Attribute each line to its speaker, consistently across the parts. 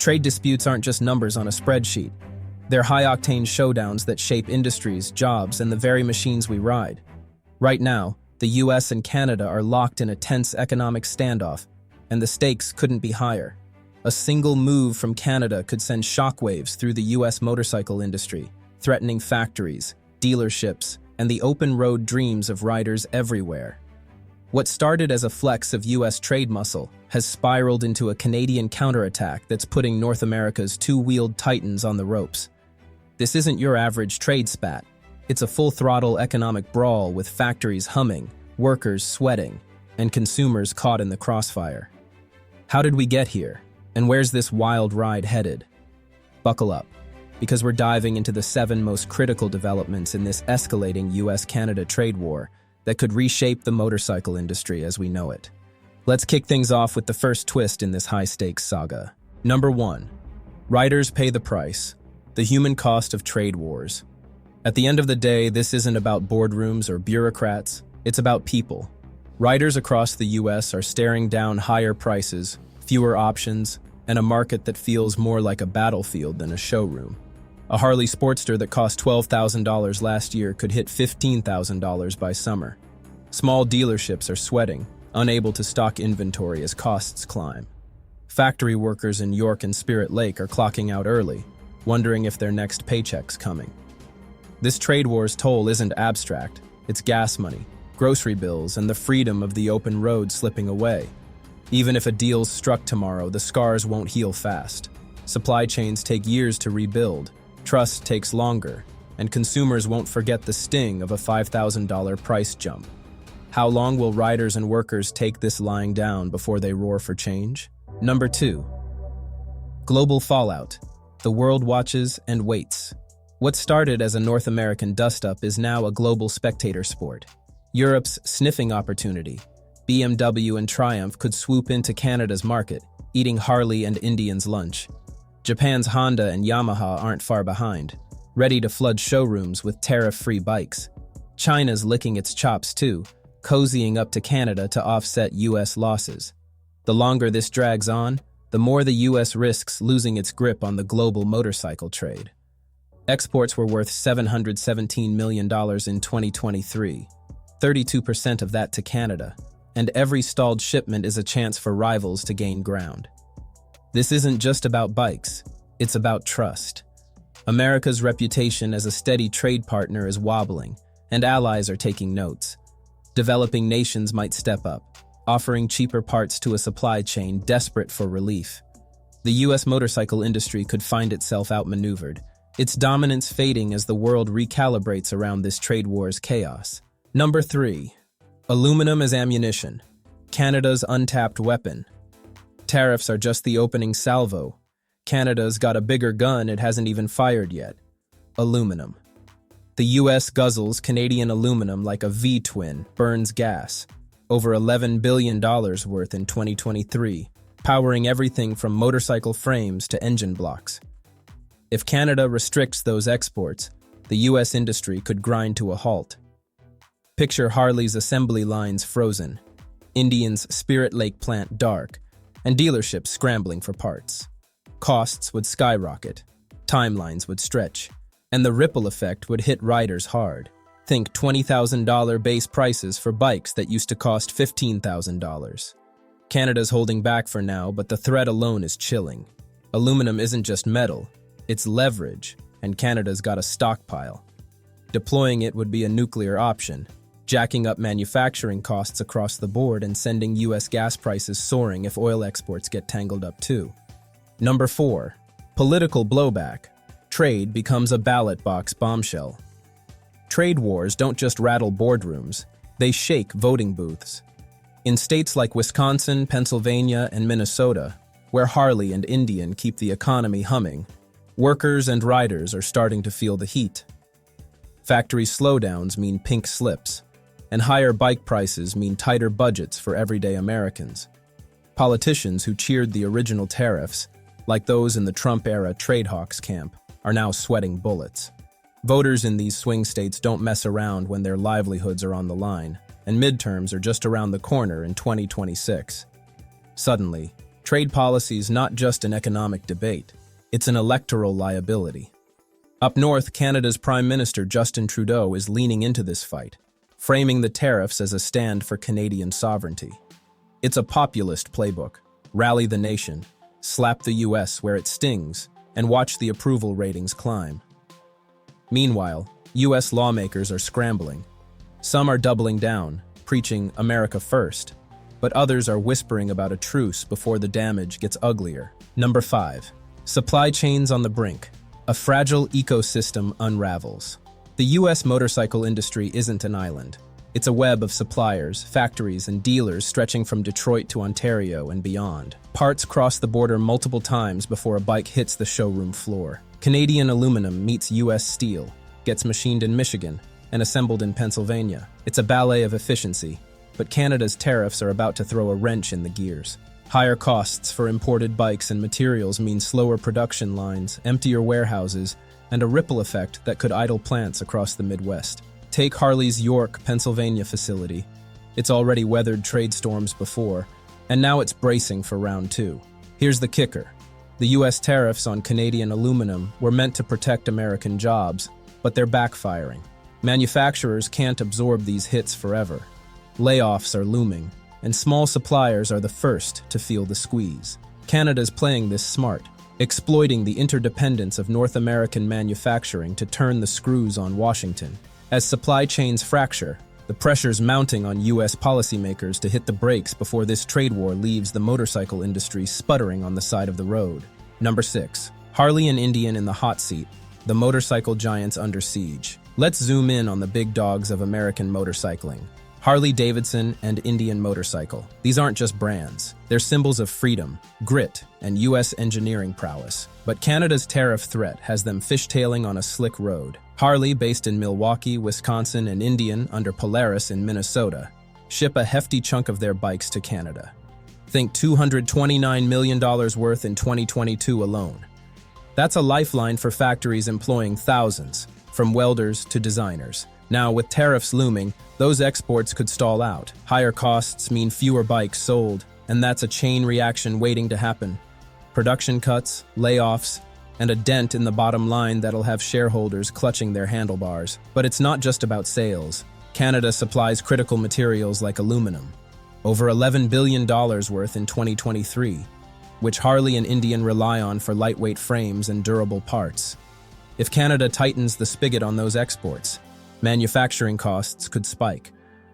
Speaker 1: Trade disputes aren't just numbers on a spreadsheet. They're high-octane showdowns that shape industries, jobs, and the very machines we ride. Right now, the US and Canada are locked in a tense economic standoff, and the stakes couldn't be higher. A single move from Canada could send shockwaves through the US motorcycle industry, threatening factories, dealerships, and the open-road dreams of riders everywhere. What started as a flex of US trade muscle has spiraled into a Canadian counterattack that's putting North America's two-wheeled titans on the ropes. This isn't your average trade spat. It's a full-throttle economic brawl with factories humming, workers sweating, and consumers caught in the crossfire. How did we get here? And where's this wild ride headed? Buckle up, because we're diving into the 7 most critical developments in this escalating US-Canada trade war that could reshape the motorcycle industry as we know it. Let's kick things off with the first twist in this high-stakes saga. Number 1. Riders pay the price. The human cost of trade wars. At the end of the day, this isn't about boardrooms or bureaucrats. It's about people. Riders across the US are staring down higher prices, fewer options, and a market that feels more like a battlefield than a showroom. A Harley Sportster that cost $12,000 last year could hit $15,000 by summer. Small dealerships are sweating, unable to stock inventory as costs climb. Factory workers in York and Spirit Lake are clocking out early, wondering if their next paycheck's coming. This trade war's toll isn't abstract. It's gas money, grocery bills, and the freedom of the open road slipping away. Even if a deal's struck tomorrow, the scars won't heal fast. Supply chains take years to rebuild. Trust takes longer, and consumers won't forget the sting of a $5,000 price jump. How long will riders and workers take this lying down before they roar for change? Number 2. Global fallout. The world watches and waits. What started as a North American dust-up is now a global spectator sport. Europe's sniffing opportunity. BMW and Triumph could swoop into Canada's market, eating Harley and Indians' lunch. Japan's Honda and Yamaha aren't far behind, ready to flood showrooms with tariff-free bikes. China's licking its chops too, cozying up to Canada to offset US losses. The longer this drags on, the more the US risks losing its grip on the global motorcycle trade. Exports were worth $717 million in 2023, 32% of that to Canada, and every stalled shipment is a chance for rivals to gain ground. This isn't just about bikes, it's about trust. America's reputation as a steady trade partner is wobbling, and allies are taking notes. Developing nations might step up, offering cheaper parts to a supply chain desperate for relief. The US motorcycle industry could find itself outmaneuvered, its dominance fading as the world recalibrates around this trade war's chaos. Number 3. Aluminum as ammunition. Canada's untapped weapon. Tariffs are just the opening salvo. Canada's got a bigger gun it hasn't even fired yet. Aluminum. The US guzzles Canadian aluminum like a V-twin, burns gas. Over $11 billion worth in 2023, powering everything from motorcycle frames to engine blocks. If Canada restricts those exports, the US industry could grind to a halt. Picture Harley's assembly lines frozen, Indians' Spirit Lake plant dark, and dealerships scrambling for parts. Costs would skyrocket, timelines would stretch, and the ripple effect would hit riders hard. Think $20,000 base prices for bikes that used to cost $15,000. Canada's holding back for now, but the threat alone is chilling. Aluminum isn't just metal, it's leverage, and Canada's got a stockpile. Deploying it would be a nuclear option, jacking up manufacturing costs across the board and sending US gas prices soaring if oil exports get tangled up too. Number 4. Political blowback. Trade becomes a ballot box bombshell. Trade wars don't just rattle boardrooms, they shake voting booths. In states like Wisconsin, Pennsylvania, and Minnesota, where Harley and Indian keep the economy humming, workers and riders are starting to feel the heat. Factory slowdowns mean pink slips, and higher bike prices mean tighter budgets for everyday Americans. Politicians who cheered the original tariffs, like those in the Trump-era trade hawks camp, are now sweating bullets. Voters in these swing states don't mess around when their livelihoods are on the line, and midterms are just around the corner in 2026. Suddenly, Trade policy is not just an economic debate, it's an electoral liability. Up north, Canada's Prime Minister Justin Trudeau is leaning into this fight, framing the tariffs as a stand for Canadian sovereignty. It's a populist playbook: rally the nation, slap the US where it stings, and watch the approval ratings climb. Meanwhile, US lawmakers are scrambling. Some are doubling down, preaching America first, but others are whispering about a truce before the damage gets uglier. Number 5. Supply chains on the brink. A fragile ecosystem unravels. The US motorcycle industry isn't an island. It's a web of suppliers, factories, and dealers stretching from Detroit to Ontario and beyond. Parts cross the border multiple times before a bike hits the showroom floor. Canadian aluminum meets US steel, gets machined in Michigan, and assembled in Pennsylvania. It's a ballet of efficiency, but Canada's tariffs are about to throw a wrench in the gears. Higher costs for imported bikes and materials mean slower production lines, emptier warehouses, and a ripple effect that could idle plants across the Midwest. Take Harley's York, Pennsylvania facility. It's already weathered trade storms before, and now it's bracing for round 2. Here's the kicker. The US tariffs on Canadian aluminum were meant to protect American jobs, but they're backfiring. Manufacturers can't absorb these hits forever. Layoffs are looming, and small suppliers are the first to feel the squeeze. Canada's playing this smart, exploiting the interdependence of North American manufacturing to turn the screws on Washington. As supply chains fracture, the pressure's mounting on US policymakers to hit the brakes before this trade war leaves the motorcycle industry sputtering on the side of the road. Number 6. Harley and Indian in the hot seat, the motorcycle giants under siege. Let's zoom in on the big dogs of American motorcycling. Harley-Davidson and Indian Motorcycle. These aren't just brands. They're symbols of freedom, grit, and US engineering prowess. But Canada's tariff threat has them fishtailing on a slick road. Harley, based in Milwaukee, Wisconsin, and Indian, under Polaris in Minnesota, ship a hefty chunk of their bikes to Canada. Think $229 million worth in 2022 alone. That's a lifeline for factories employing thousands, from welders to designers. Now, with tariffs looming, those exports could stall out. Higher costs mean fewer bikes sold, and that's a chain reaction waiting to happen. Production cuts, layoffs, and a dent in the bottom line that'll have shareholders clutching their handlebars. But it's not just about sales. Canada supplies critical materials like aluminum, over $11 billion worth in 2023, which Harley and Indian rely on for lightweight frames and durable parts. If Canada tightens the spigot on those exports, manufacturing costs could spike,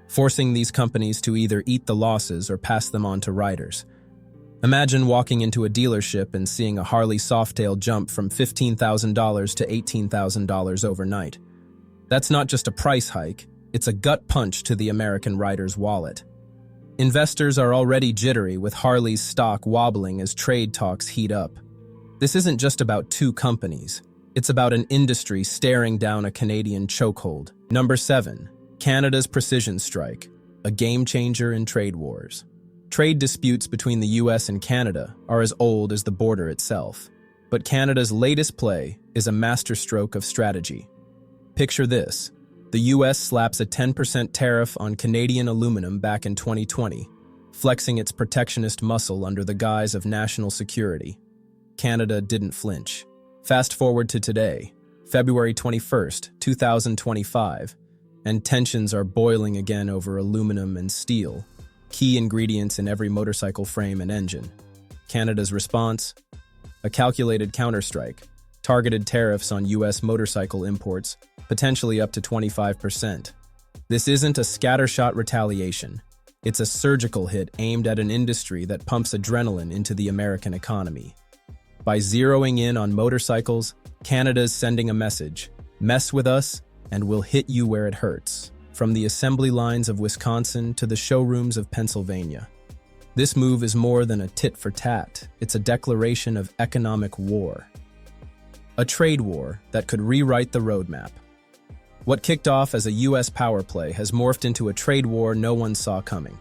Speaker 1: forcing these companies to either eat the losses or pass them on to riders. Imagine walking into a dealership and seeing a Harley Softail jump from $15,000 to $18,000 overnight. That's not just a price hike, it's a gut punch to the American rider's wallet. Investors are already jittery, with Harley's stock wobbling as trade talks heat up. This isn't just about two companies. It's about an industry staring down a Canadian chokehold. Number 7. Canada's precision strike, a game changer in trade wars. Trade disputes between the US and Canada are as old as the border itself. But Canada's latest play is a masterstroke of strategy. Picture this. The US slaps a 10% tariff on Canadian aluminum back in 2020, flexing its protectionist muscle under the guise of national security. Canada didn't flinch. Fast forward to today, February 21st, 2025, and tensions are boiling again over aluminum and steel, key ingredients in every motorcycle frame and engine. Canada's response? A calculated counterstrike, targeted tariffs on US motorcycle imports, potentially up to 25%. This isn't a scattershot retaliation. It's a surgical hit aimed at an industry that pumps adrenaline into the American economy. By zeroing in on motorcycles, Canada's sending a message: mess with us, and we'll hit you where it hurts. From the assembly lines of Wisconsin to the showrooms of Pennsylvania. This move is more than a tit for tat. It's a declaration of economic war. A trade war that could rewrite the roadmap. What kicked off as a US power play has morphed into a trade war no one saw coming.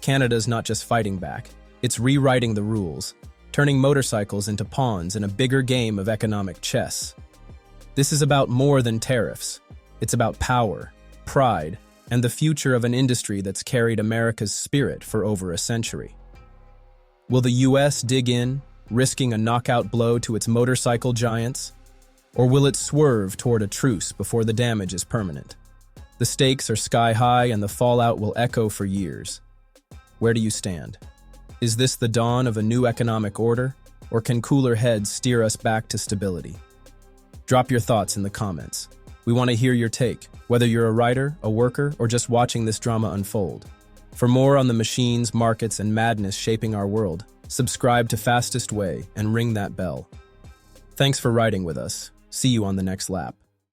Speaker 1: Canada's not just fighting back, it's rewriting the rules, turning motorcycles into pawns in a bigger game of economic chess. This is about more than tariffs. It's about power, pride, and the future of an industry that's carried America's spirit for over a century. Will the US dig in, risking a knockout blow to its motorcycle giants? Or will it swerve toward a truce before the damage is permanent? The stakes are sky high and the fallout will echo for years. Where do you stand? Is this the dawn of a new economic order, or can cooler heads steer us back to stability? Drop your thoughts in the comments. We want to hear your take, whether you're a writer, a worker, or just watching this drama unfold. For more on the machines, markets, and madness shaping our world, subscribe to Fastest Way and ring that bell. Thanks for riding with us. See you on the next lap.